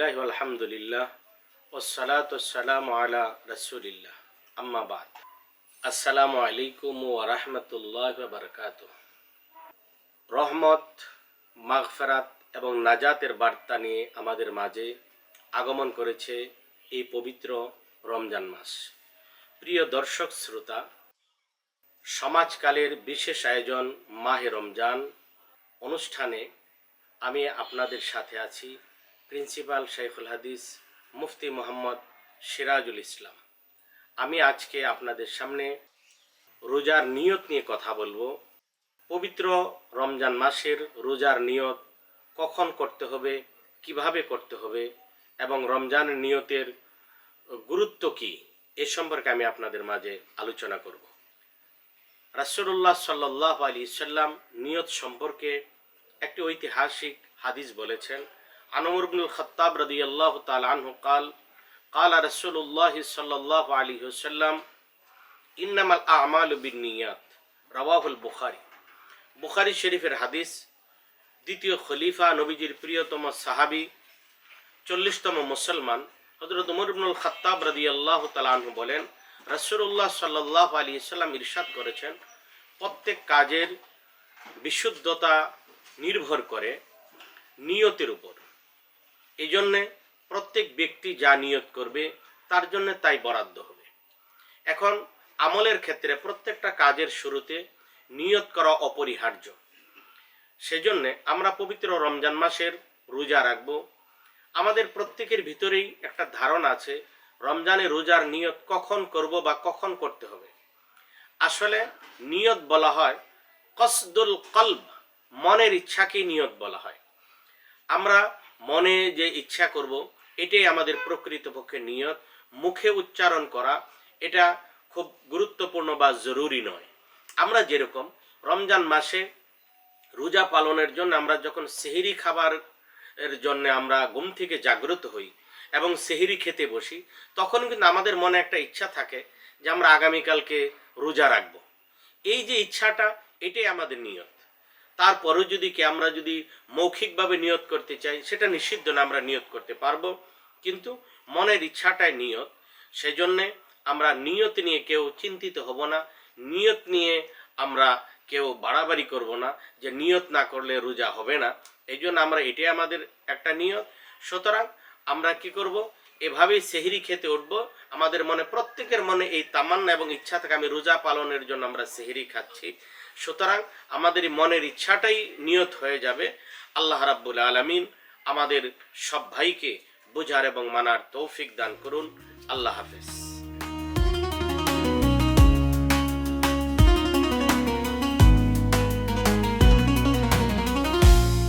বিসমিল্লাহি ওয়াল হামদুলিল্লাহ ওয়াসসালাতু ওয়াসসালামু আলা রাসূলিল্লাহ আম্মা বাদ। আসসালামু আলাইকুম ওয়া রাহমাতুল্লাহি ওয়া বারাকাতুহু। রহমত, মাগফিরাত এবং নাজাতের বার্তা নিয়ে আমাদের মাঝে আগমন করেছে এই পবিত্র রমজান মাস। প্রিয় দর্শক শ্রোতা, সমাজকালের বিশেষ আয়োজন মাহে রমজান অনুষ্ঠানে আমি আপনাদের সাথে আছি প্রিন্সিপাল শাইখুল হাদিস মুফতি মোহাম্মদ সিরাজুল ইসলাম। আমি আজকে আপনাদের সামনে রোজার নিয়ত নিয়ে কথা বলবো। পবিত্র রমজান মাসের রোজার নিয়ত কখন করতে হবে, কিভাবে করতে হবে এবং রমজানের নিয়তের গুরুত্ব কি, এ সম্পর্কে আমি আপনাদের মাঝে আলোচনা করব। রাসূলুল্লাহ সাল্লাল্লাহু আলাইহি সাল্লাম নিয়ত সম্পর্কে একটি ঐতিহাসিক হাদিস বলেছেন। আন উমর ইবনুল খাত্তাব রাদিয়াল্লাহু তাআলা আনহু قال قال رسول الله صلى الله عليه وسلم إنما الأعمال بالنيات রাওয়াহুল বুখারী। বুখারী শরীফের হাদিস। দ্বিতীয় খলিফা, নবীজির প্রিয়তম সাহাবী, 40তম মুসলমান হযরত উমর ইবনুল খাত্তাব রাদিয়াল্লাহু তাআলা আনহু বলেন, রাসূলুল্লাহ সাল্লাল্লাহু আলাইহি সাল্লাম ইরশাদ করেছেন, প্রত্যেক কাজের বিশুদ্ধতা নির্ভর করে নিয়তের উপর। এই জন্যে প্রত্যেক ব্যক্তি যা নিয়ত করবে তার জন্য তাই বরাদ্দ হবে। এখন আমলের ক্ষেত্রে প্রত্যেকটা কাজের শুরুতে নিয়ত করা অপরিহার্য। সেজন্য আমরা পবিত্র রমজান মাসের রোজা রাখব। আমাদের প্রত্যেকের ভিতরেই একটা ধারণা আছে রমজানে রোজার নিয়ত কখন করব বা কখন করতে হবে। আসলে নিয়ত বলা হয় কসদুল কলব, মনের ইচ্ছাকেই নিয়ত বলা হয়। আমরা মনে যে ইচ্ছা করব এটাই আমাদের প্রকৃতপক্ষে নিয়ত। মুখে উচ্চারণ করা এটা খুব গুরুত্বপূর্ণ বা জরুরি নয়। আমরা যেরকম রমজান মাসে রোজা পালনের জন্য আমরা যখন সেহরি খাবার এর জন্য আমরা ঘুম থেকে জাগ্রত হই এবং সেহরি খেতে বসি, তখন কিন্তু আমাদের মনে একটা ইচ্ছা থাকে যে আমরা আগামীকালকে রোজা রাখবো। এই যে ইচ্ছাটা, এটাই আমাদের নিয়ত। তারপরেও আমরা যদি মৌখিকভাবে নিয়ত করতে চাই, সেটা নিষিদ্ধ না, আমরা নিয়ত করতে পারবো, কিন্তু মনের ইচ্ছাটাই নিয়ত। সেজন্যে আমরা নিয়ত নিয়ে কেউ চিন্তিত হব না, নিয়ত নিয়ে আমরা কেউ বাড়াবাড়ি করব না যে নিয়ত না করলে রোজা হবে না। এই জন্য এটাই আমাদের একটা নিয়ত। সুতরাং আমরা কি করব, এভাবেই সেহরি খেতে উঠবো। আমাদের মনে, প্রত্যেকের মনে এই তামান্না এবং ইচ্ছা থাকে আমি রোজা পালনের জন্য আমরা সেহরি খাচ্ছি। সুতরাং আমাদের মনের ইচ্ছাটাই নিয়ত হয়ে যাবে। আল্লাহ রাব্বুল আলামিন আমাদের সব ভাইকে বোঝার এবং মানার তৌফিক দান করুন। আল্লাহ হাফেজ।